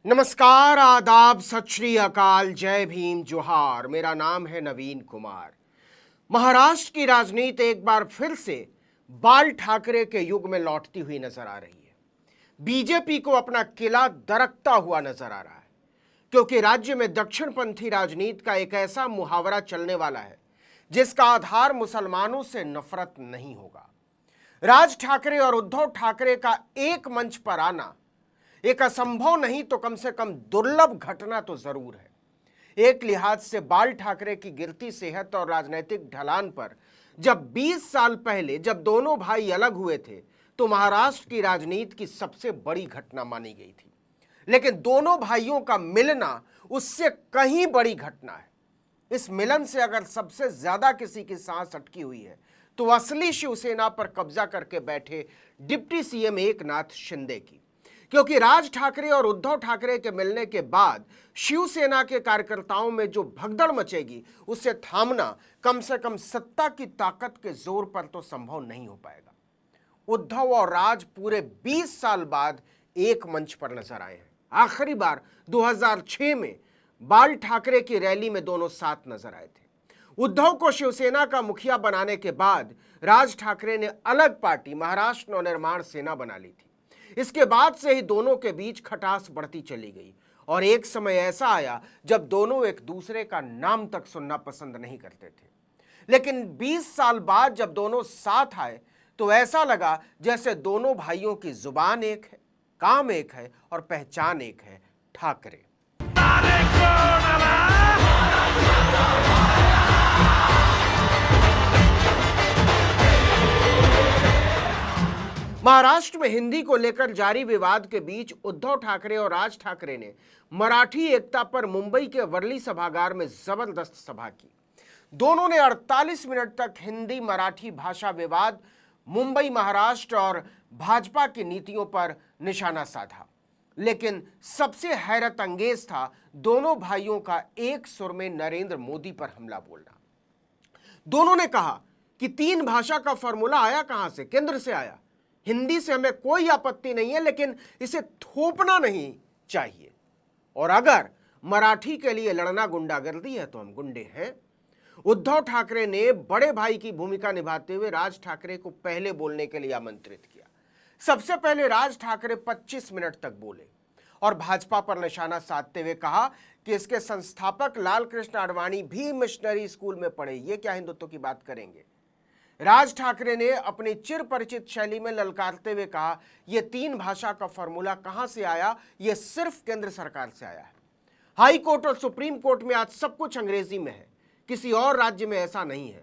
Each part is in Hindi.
नमस्कार, आदाब, सत श्री अकाल, जय भीम, जोहार। मेरा नाम है नवीन कुमार। महाराष्ट्र की राजनीति एक बार फिर से बाल ठाकरे के युग में लौटती हुई नजर आ रही है। बीजेपी को अपना किला दरकता हुआ नजर आ रहा है, क्योंकि राज्य में दक्षिणपंथी राजनीति का एक ऐसा मुहावरा चलने वाला है जिसका आधार मुसलमानों से नफरत नहीं होगा। राज ठाकरे और उद्धव ठाकरे का एक मंच पर आना एक असंभव नहीं तो कम से कम दुर्लभ घटना तो जरूर है। एक लिहाज से बाल ठाकरे की गिरती सेहत और राजनीतिक ढलान पर जब 20 साल पहले जब दोनों भाई अलग हुए थे तो महाराष्ट्र की राजनीति की सबसे बड़ी घटना मानी गई थी, लेकिन दोनों भाइयों का मिलना उससे कहीं बड़ी घटना है। इस मिलन से अगर सबसे ज्यादा किसी की सांस अटकी हुई है तो असली शिवसेना पर कब्जा करके बैठे डिप्टी सीएम एकनाथ शिंदे की, क्योंकि राज ठाकरे और उद्धव ठाकरे के मिलने के बाद शिवसेना के कार्यकर्ताओं में जो भगदड़ मचेगी उसे थामना कम से कम सत्ता की ताकत के जोर पर तो संभव नहीं हो पाएगा। उद्धव और राज पूरे 20 साल बाद एक मंच पर नजर आए हैं। आखिरी बार 2006 में बाल ठाकरे की रैली में दोनों साथ नजर आए थे। उद्धव को शिवसेना का मुखिया बनाने के बाद राज ठाकरे ने अलग पार्टी महाराष्ट्र नवनिर्माण सेना बना ली थी। इसके बाद से ही दोनों के बीच खटास बढ़ती चली गई और एक समय ऐसा आया जब दोनों एक दूसरे का नाम तक सुनना पसंद नहीं करते थे। लेकिन 20 साल बाद जब दोनों साथ आए तो ऐसा लगा जैसे दोनों भाइयों की जुबान एक है, काम एक है और पहचान एक है, ठाकरे। महाराष्ट्र में हिंदी को लेकर जारी विवाद के बीच उद्धव ठाकरे और राज ठाकरे ने मराठी एकता पर मुंबई के वर्ली सभागार में जबरदस्त सभा की। दोनों ने 48 मिनट तक हिंदी मराठी भाषा विवाद, मुंबई महाराष्ट्र और भाजपा की नीतियों पर निशाना साधा। लेकिन सबसे हैरत अंगेज था दोनों भाइयों का एक सुर में नरेंद्र मोदी पर हमला बोलना। दोनों ने कहा कि 3 भाषा का फॉर्मूला आया कहां से? केंद्र से आया। हिंदी से हमें कोई आपत्ति नहीं है, लेकिन इसे थोपना नहीं चाहिए। और अगर मराठी के लिए लड़ना गुंडागर्दी है तो हम गुंडे हैं। उद्धव ठाकरे ने बड़े भाई की भूमिका निभाते हुए राज ठाकरे को पहले बोलने के लिए आमंत्रित किया। सबसे पहले राज ठाकरे 25 मिनट तक बोले और भाजपा पर निशाना साधते हुए कहा कि इसके संस्थापक लाल कृष्ण आडवाणी भी मिशनरी स्कूल में पढ़े, ये क्या हिंदुत्व की बात करेंगे। राज ठाकरे ने अपनी चिर परिचित शैली में ललकारते हुए कहा, यह 3 भाषा का फॉर्मूला कहां से आया? यह सिर्फ केंद्र सरकार से आया है। हाई कोर्ट और सुप्रीम कोर्ट में आज सब कुछ अंग्रेजी में है, किसी और राज्य में ऐसा नहीं है।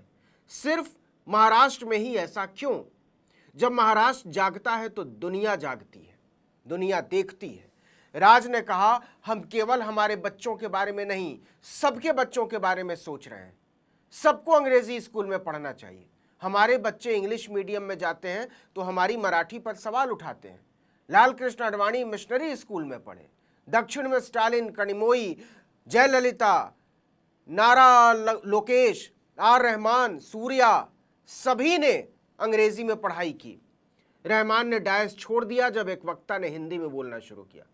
सिर्फ महाराष्ट्र में ही ऐसा क्यों? जब महाराष्ट्र जागता है तो दुनिया जागती है, दुनिया देखती है। राज ने कहा, हम केवल हमारे बच्चों के बारे में नहीं, सबके बच्चों के बारे में सोच रहे हैं। सबको अंग्रेजी स्कूल में पढ़ना चाहिए। हमारे बच्चे इंग्लिश मीडियम में जाते हैं तो हमारी मराठी पर सवाल उठाते हैं। लाल कृष्ण आडवाणी मिशनरी स्कूल में पढ़े। दक्षिण में स्टालिन, कनिमोई, जयललिता, नारा लोकेश, आर रहमान, सूर्या, सभी ने अंग्रेजी में पढ़ाई की। रहमान ने डायस छोड़ दिया जब एक वक्ता ने हिंदी में बोलना शुरू किया।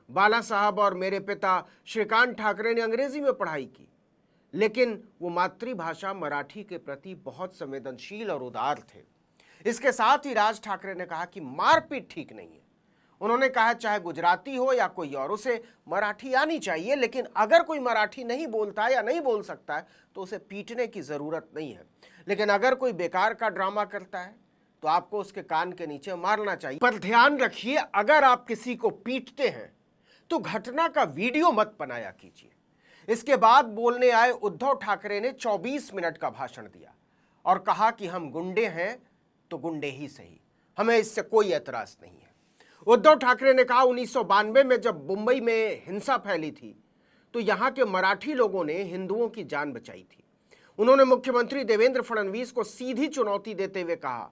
बाला साहब और मेरे पिता श्रीकांत ठाकरे ने अंग्रेजी में पढ़ाई की, लेकिन वो मातृभाषा मराठी के प्रति बहुत संवेदनशील और उदार थे। इसके साथ ही राज ठाकरे ने कहा कि मारपीट ठीक नहीं है। उन्होंने कहा चाहे गुजराती हो या कोई और, उसे मराठी आनी चाहिए, लेकिन अगर कोई मराठी नहीं बोलता है या नहीं बोल सकता है तो उसे पीटने की जरूरत नहीं है। लेकिन अगर कोई बेकार का ड्रामा करता है तो आपको उसके कान के नीचे मारना चाहिए। पर ध्यान रखिए, अगर आप किसी को पीटते हैं तो घटना का वीडियो मत बनाया कीजिए। इसके बाद बोलने आए उद्धव ठाकरे ने 24 मिनट का भाषण दिया और कहा कि हम गुंडे हैं तो गुंडे ही सही, हमें इससे कोई एतराज नहीं है। उद्धव ठाकरे ने कहा, 1992 में जब मुंबई में हिंसा फैली थी तो यहां के मराठी लोगों ने हिंदुओं की जान बचाई थी। उन्होंने मुख्यमंत्री देवेंद्र फडणवीस को सीधी चुनौती देते हुए कहा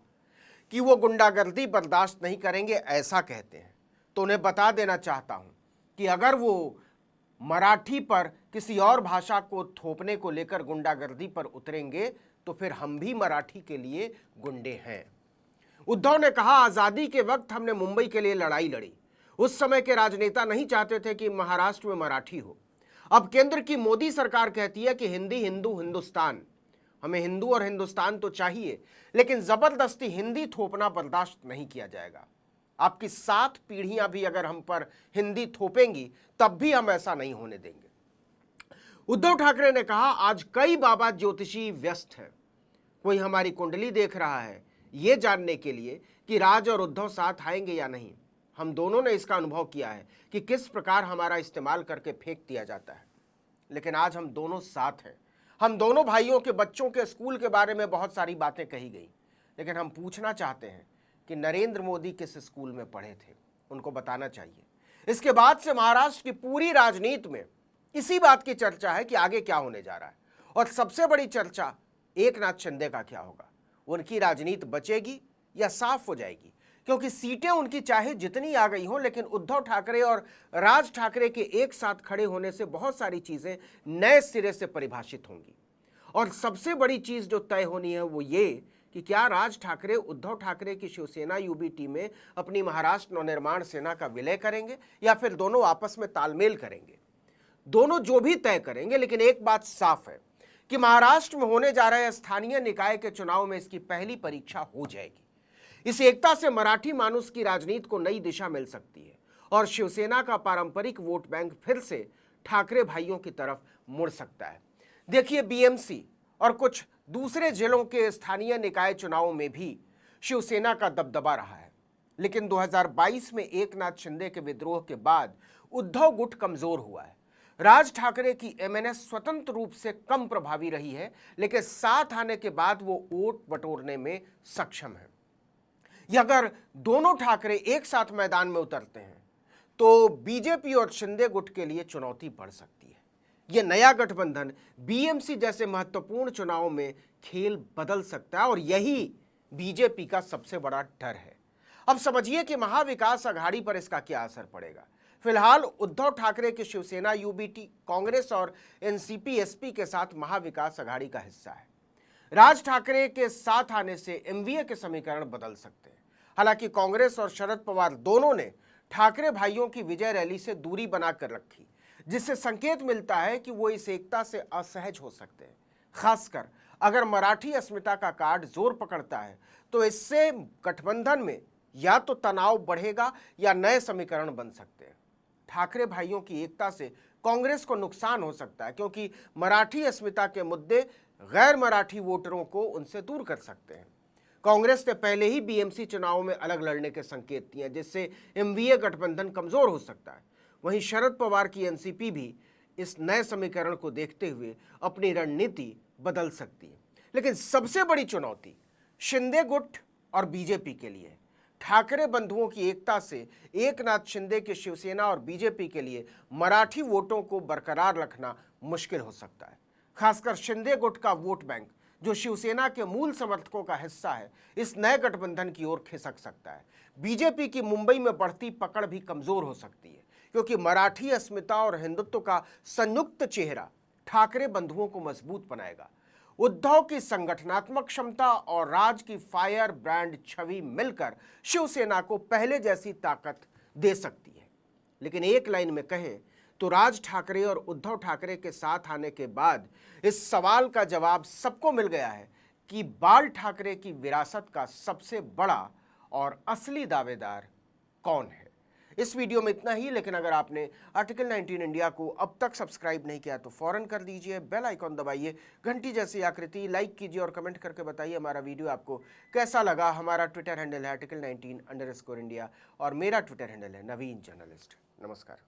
कि वो गुंडागर्दी बर्दाश्त नहीं करेंगे, ऐसा कहते हैं। तो उन्हें बता देना चाहता हूं कि अगर वो मराठी पर किसी और भाषा को थोपने को लेकर गुंडागर्दी पर उतरेंगे तो फिर हम भी मराठी के लिए गुंडे हैं। उद्धव ने कहा, आजादी के वक्त हमने मुंबई के लिए लड़ाई लड़ी, उस समय के राजनेता नहीं चाहते थे कि महाराष्ट्र में मराठी हो। अब केंद्र की मोदी सरकार कहती है कि हिंदी, हिंदू, हिंदुस्तान। हमें हिंदू और हिंदुस्तान तो चाहिए, लेकिन जबरदस्ती हिंदी थोपना बर्दाश्त नहीं किया जाएगा। आपकी 7 पीढ़ियां भी अगर हम पर हिंदी थोपेंगी तब भी हम ऐसा नहीं होने देंगे। उद्धव ठाकरे ने कहा, आज कई बाबा ज्योतिषी व्यस्त हैं। कोई हमारी कुंडली देख रहा है ये जानने के लिए कि राज और उद्धव साथ आएंगे या नहीं। हम दोनों ने इसका अनुभव किया है कि किस प्रकार हमारा इस्तेमाल करके फेंक दिया जाता है, लेकिन आज हम दोनों साथ हैं। हम दोनों भाइयों के बच्चों के स्कूल के बारे में बहुत सारी बातें कही गई, लेकिन हम पूछना चाहते हैं कि नरेंद्र मोदी किस स्कूल में पढ़े थे, उनको बताना चाहिए। इसके बाद से महाराष्ट्र की पूरी राजनीति में इसी बात की चर्चा है कि आगे क्या होने जा रहा है। और सबसे बड़ी चर्चा एकनाथ शिंदे का क्या होगा, उनकी राजनीति बचेगी या साफ हो जाएगी। क्योंकि सीटें उनकी चाहे जितनी आ गई हों, लेकिन उद्धव ठाकरे और राज ठाकरे के एक साथ खड़े होने से बहुत सारी चीजें नए सिरे से परिभाषित होंगी। और सबसे बड़ी चीज जो तय होनी है वो ये कि क्या राज ठाकरे उद्धव ठाकरे की शिवसेना यूबीटी में अपनी महाराष्ट्र नवनिर्माण सेना का विलय करेंगे या फिर दोनों आपस में तालमेल करेंगे। दोनों जो भी तय करेंगे, लेकिन एक बात साफ है कि महाराष्ट्र में होने जा रहे स्थानीय निकाय के चुनाव में इसकी पहली परीक्षा हो जाएगी। इस एकता से मराठी मानुष की राजनीति को नई दिशा मिल सकती है और शिवसेना का पारंपरिक वोट बैंक फिर से ठाकरे भाइयों की तरफ मुड़ सकता है। देखिए, बीएमसी और कुछ दूसरे जिलों के स्थानीय निकाय चुनावों में भी शिवसेना का दबदबा रहा है, लेकिन 2022 में एकनाथ शिंदे के विद्रोह के बाद उद्धव गुट कमजोर हुआ है। राज ठाकरे की एमएनएस स्वतंत्र रूप से कम प्रभावी रही है, लेकिन साथ आने के बाद वो वोट बटोरने में सक्षम है। या अगर दोनों ठाकरे एक साथ मैदान में उतरते हैं तो बीजेपी और शिंदे गुट के लिए चुनौती बढ़ सकती है। यह नया गठबंधन बीएमसी जैसे महत्वपूर्ण चुनावों में खेल बदल सकता है और यही बीजेपी का सबसे बड़ा डर है। अब समझिए कि महाविकास अघाड़ी पर इसका क्या असर पड़ेगा। फिलहाल उद्धव ठाकरे की शिवसेना यूबीटी कांग्रेस और एनसीपी एसपी के साथ महाविकास अघाड़ी का हिस्सा है। राज ठाकरे के साथ आने से एमवीए के समीकरण बदल सकते हैं। हालांकि कांग्रेस और शरद पवार दोनों ने ठाकरे भाइयों की विजय रैली से दूरी बनाकर रखी, जिससे संकेत मिलता है कि वो इस एकता से असहज हो सकते हैं। खासकर अगर मराठी अस्मिता का कार्ड जोर पकड़ता है तो इससे गठबंधन में या तो तनाव बढ़ेगा या नए समीकरण बन सकते हैं। ठाकरे भाइयों की एकता से कांग्रेस को नुकसान हो सकता है, क्योंकि मराठी अस्मिता के मुद्दे गैर मराठी वोटरों को उनसे दूर कर सकते हैं। कांग्रेस ने पहले ही बीएमसी चुनावों में अलग लड़ने के संकेत दिए, जिससे एमवीए गठबंधन कमजोर हो सकता है। वहीं शरद पवार की एनसीपी भी इस नए समीकरण को देखते हुए अपनी रणनीति बदल सकती है। लेकिन सबसे बड़ी चुनौती शिंदे गुट और बीजेपी के लिए ठाकरे बंधुओं की एकता से एकनाथ शिंदे की शिवसेना और बीजेपी के लिए मराठी वोटों को बरकरार रखना मुश्किल हो सकता है। खासकर शिंदे गुट का वोट बैंक, जो शिवसेना के मूल समर्थकों का हिस्सा है, इस नए गठबंधन की ओर खिसक सकता है। बीजेपी की मुंबई में बढ़ती पकड़ भी कमजोर हो सकती है, क्योंकि मराठी अस्मिता और हिंदुत्व का संयुक्त चेहरा ठाकरे बंधुओं को मजबूत बनाएगा। उद्धव की संगठनात्मक क्षमता और राज की फायर ब्रांड छवि मिलकर शिवसेना को पहले जैसी ताकत दे सकती है। लेकिन एक लाइन में कहें तो राज ठाकरे और उद्धव ठाकरे के साथ आने के बाद इस सवाल का जवाब सबको मिल गया है कि बाल ठाकरे की विरासत का सबसे बड़ा और असली दावेदार कौन है। इस वीडियो में इतना ही, लेकिन अगर आपने आर्टिकल 19 इंडिया को अब तक सब्सक्राइब नहीं किया तो फौरन कर दीजिए, बेल आइकॉन दबाइए, घंटी जैसी आकृति लाइक कीजिए और कमेंट करके बताइए हमारा वीडियो आपको कैसा लगा। हमारा ट्विटर हैंडल है article19_India और मेरा ट्विटर हैंडल है नवीन जर्नलिस्ट। नमस्कार।